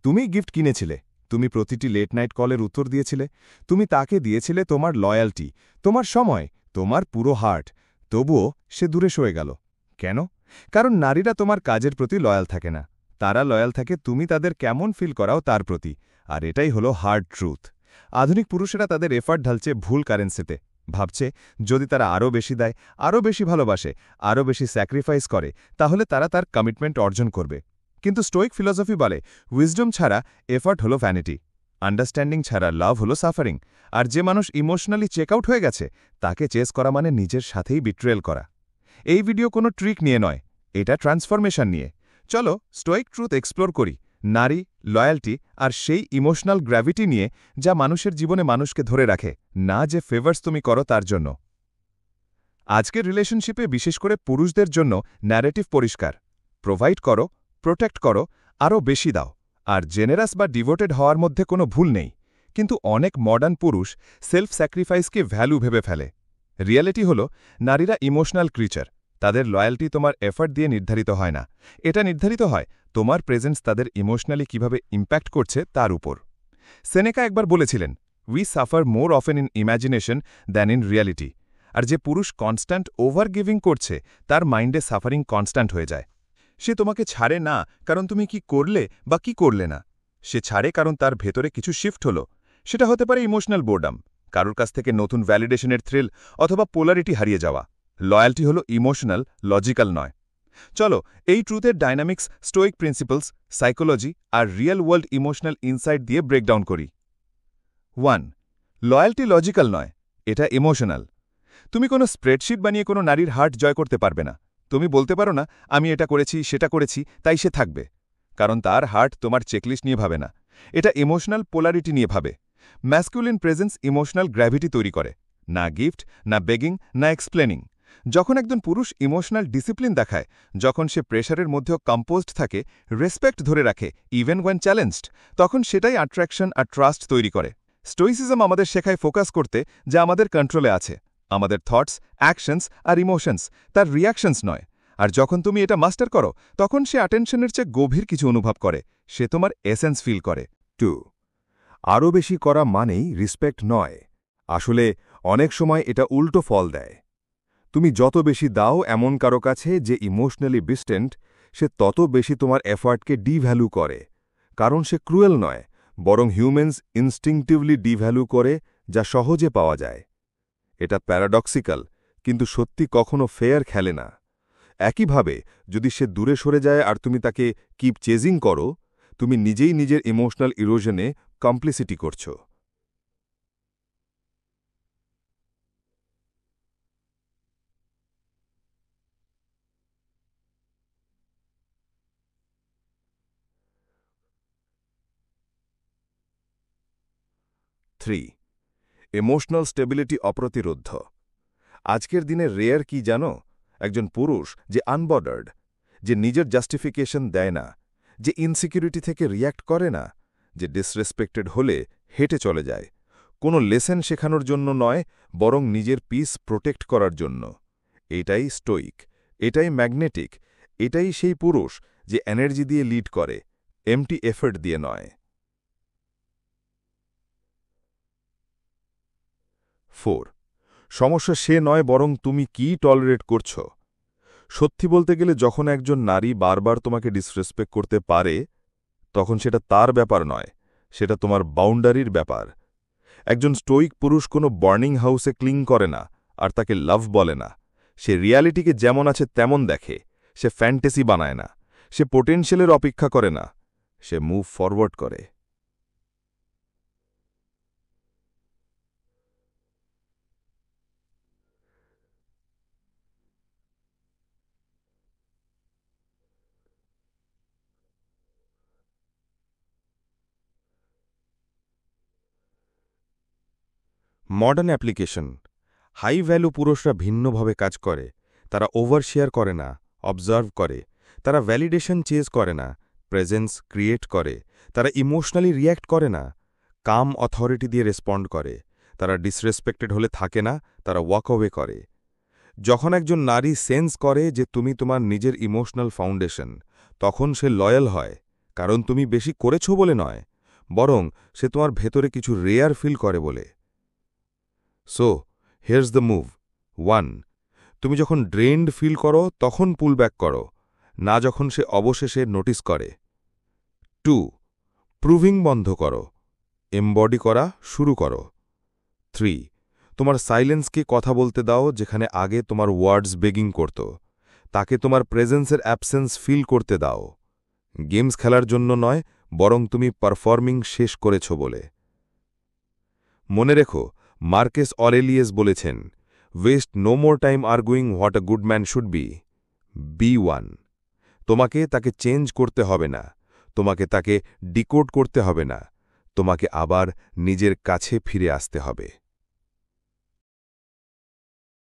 তুমি গিফট কিনেছিলে, তুমি প্রতিটি লেট নাইট কলের উত্তর দিয়েছিলে, তুমি তাকে দিয়েছিলে তোমার লয়্যালটি, তোমার সময়, তোমার পুরো হার্ট। তবুও সে দূরে সরে গেল। কেন? কারণ নারীরা তোমার কাজের প্রতি লয়াল থাকে না, তারা লয়াল থাকে তুমি তাদের কেমন ফিল করাও তার প্রতি। আর এটাই হলো হার্ড ট্রুথ। আধুনিক পুরুষেরা তাদের এফার্ট ঢালছে ভুল কারেন্সিতে, ভাবছে যদি তারা আরও বেশি দেয়, আরও বেশি ভালোবাসে, আরও বেশি স্যাক্রিফাইস করে, তাহলে তারা তার কমিটমেন্ট অর্জন করবে। কিন্তু স্টোইক ফিলসফি বলে উইজডম ছাড়া এফার্ট হলো ভ্যানিটি, আন্ডারস্ট্যান্ডিং ছাড়া লাভ হলো সাফারিং, আর যে মানুষ ইমোশনালি চেক আউট হয়ে গেছে তাকে চেস করা মানে নিজের সাথেই বিট্রেল করা। এই ভিডিও কোনো ট্রিক নিয়ে নয়, এটা ট্রান্সফরমেশন নিয়ে। চলো স্টোইক ট্রুথ এক্সপ্লোর করি, নারী, লয়্যালটি আর সেই ইমোশনাল গ্র্যাভিটি নিয়ে যা মানুষের জীবনে মানুষকে ধরে রাখে, না যে ফেভার্স তুমি করো তার জন্য। আজকের রিলেশনশিপে বিশেষ করে পুরুষদের জন্য ন্যারেটিভ পরিষ্কার: প্রোভাইড করো, প্রোটেক্ট করো, আরও বেশি দাও, আর জেনারাস বা ডিভোটেড হওয়ার মধ্যে কোনো ভুল নেই। কিন্তু অনেক মডার্ন পুরুষ সেলফ স্যাক্রিফাইসকে ভ্যালু ভেবে ফেলে। রিয়ালিটি হল নারীরা ইমোশনাল ক্রিচার, তাদের লয়্যালটি তোমার এফার্ট দিয়ে নির্ধারিত হয় না, এটা নির্ধারিত হয় তোমার প্রেজেন্স তাদের ইমোশনালি কিভাবে ইম্প্যাক্ট করছে তার উপর। সেনেকা একবার বলেছিলেন, we suffer more often in imagination than in reality. আর যে পুরুষ কনস্ট্যান্ট ওভার গিভিং করছে তার মাইন্ডে সাফারিং কনস্ট্যান্ট হয়ে যায়। সে তোমাকে ছাড়ে না কারণ তুমি কি করলে বা কি করলে না, সে ছাড়ে কারণ তার ভেতরে কিছু শিফট হলো। সেটা হতে পারে ইমোশনাল বোর্ডাম, কারোর কাছ থেকে নতুন ভ্যালিডেশনের থ্রিল, অথবা পোলারিটি হারিয়ে যাওয়া। লয়্যালটি হলো ইমোশনাল, লজিক্যাল নয়। চলো এই ট্রুথের ডাইনামিক্স, স্টোইক প্রিন্সিপলস, সাইকোলজি আর রিয়েল ওয়ার্ল্ড ইমোশনাল ইনসাইট দিয়ে ব্রেকডাউন করি। 1. লয়্যালটি লজিক্যাল নয়, এটা ইমোশনাল। তুমি কোনো স্প্রেডশিট বানিয়ে কোনো নারীর হার্ট জয় করতে পারবে না। তুমি বলতে পারো না আমি এটা করেছি, সেটা করেছি, তাই সে থাকবে। কারণ তার হার্ট তোমার চেকলিস্ট নিয়ে ভাবে না, এটা ইমোশনাল পোলারিটি নিয়ে ভাবে। ম্যাসকুলিন প্রেজেন্স ইমোশনাল গ্র্যাভিটি তৈরি করে, না গিফট, না বেগিং, না এক্সপ্লেনিং। যখন একজন পুরুষ ইমোশনাল ডিসিপ্লিন দেখায়, যখন সে প্রেশারের মধ্যেও কম্পোজড থাকে, রেসপেক্ট ধরে রাখে ইভেন ওয়েন চ্যালেঞ্জড, তখন সেটাই অ্যাট্রাকশন আর ট্রাস্ট তৈরি করে। স্টোইসিজম আমাদের শেখায় ফোকাস করতে যা আমাদের কন্ট্রোলে আছে, আমাদের থটস, অ্যাকশনস আর ইমোশনস, তার রিয়াকশনস নয়। আর যখন তুমি এটা মাস্টার করো, তখন সে অ্যাটেনশনের চেয়ে গভীর কিছু অনুভব করে, সে তোমার এসেন্স ফিল করে। 2. আরও বেশি করা মানেই রিসপেক্ট নয়। আসলে অনেক সময় এটা উল্টো ফল দেয়। তুমি যত বেশি দাও এমন কারো কাছে যে ইমোশনালি ডিস্টেন্ট, সে তত বেশি তোমার এফার্টকে ডিভ্যালু করে। কারণ সে ক্রুয়েল নয়, বরং হিউম্যানস ইনস্টিংটিভলি ডিভ্যালু করে যা সহজে পাওয়া যায়। এটা প্যারাডক্সিক্যাল, কিন্তু সত্যি কখনো ফেয়ার খেলে না। একইভাবে যদি সে দূরে সরে যায় আর তুমি তাকে কিপ চেজিং করো, তুমি নিজেই নিজের ইমোশনাল ইরোশনে কমপ্লিসিটি করছো। 3. ইমোশনাল স্টেবিলিটি অপ্রতিরোধ্য। আজকের দিনে রেয়ার কি জানো? একজন পুরুষ যে আনবর্ডার্ড, যে নিজের জাস্টিফিকেশন দেয় না, যে ইনসিকিউরিটি থেকে রিয়্যাক্ট করে না, যে ডিসরেসপেক্টেড হলে হেঁটে চলে যায়, কোনো লেসেন শেখানোর জন্য নয়, বরং নিজের পিস প্রোটেক্ট করার জন্য। এটাই স্টোইক, এটাই ম্যাগনেটিক, এটাই সেই পুরুষ যে এনার্জি দিয়ে লিড করে, এমটি এফর্ট দিয়ে নয়। 4. সমস্যা সে নয়, বরং তুমি কি টলারেট করছ। সত্যি বলতে গেলে যখন একজন নারী বারবার তোমাকে ডিসরেসপেক্ট করতে পারে, তখন সেটা তার ব্যাপার নয়, সেটা তোমার বাউন্ডারির ব্যাপার। একজন স্টোইক পুরুষ কোনো বার্নিং হাউসে ক্লিং করে না, আর তাকে লাভ বলে না। সে রিয়ালিটিকে যেমন আছে তেমন দেখে, সে ফ্যান্টাসি বানায় না, সে পোটেনশিয়ালের অপেক্ষা করে না, সে মুভ ফরওয়ার্ড করে। Modern application. হাই ভ্যালু পুরুষরা ভিন্নভাবে কাজ করে। তারা ওভারশেয়ার করে না, অবজার্ভ করে। তারা ভ্যালিডেশন চেজ করে না, প্রেজেন্স ক্রিয়েট করে। তারা ইমোশনালি রিয়্যাক্ট করে না, কাম অথরিটি দিয়ে রেসপন্ড করে। তারা ডিসরেসপেক্টেড হলে থাকে না, তারা ওয়াক অ্যাওয়ে করে। যখন একজন নারী সেন্স করে যে তুমি তোমার নিজের ইমোশনাল ফাউন্ডেশন, তখন সে লয়াল হয়, কারণ তুমি বেশি করেছ বলে নয়, বরং সে তোমার ভেতরে কিছু রেয়ার ফিল করে বলে। So here's the move. 1. তুমি যখন ড্রেন্ড ফিল করো তখন পুল ব্যাক করো, না যখন সে অবশেষে নোটিস করে। 2. প্রুভিং বন্ধ করো, এমবডি করা শুরু করো। 3. তোমার সাইলেন্সকে কথা বলতে দাও যেখানে আগে তোমার ওয়ার্ডস বেগিং করত। তাকে তোমার প্রেজেন্সের অ্যাবসেন্স ফিল করতে দাও। গেমস খেলার জন্য নয়, বরং তুমি পারফর্মিং শেষ করেছ বলে। মনে রেখো, মার্কেস অরেলিয়াস বলেছেন, waste no more time arguing what a good man should be 1। তোমাকে তাকে চেঞ্জ করতে হবে না, তোমাকে তাকে ডিকোড করতে হবে না, তোমাকে আবার নিজের কাছে ফিরে আসতে হবে।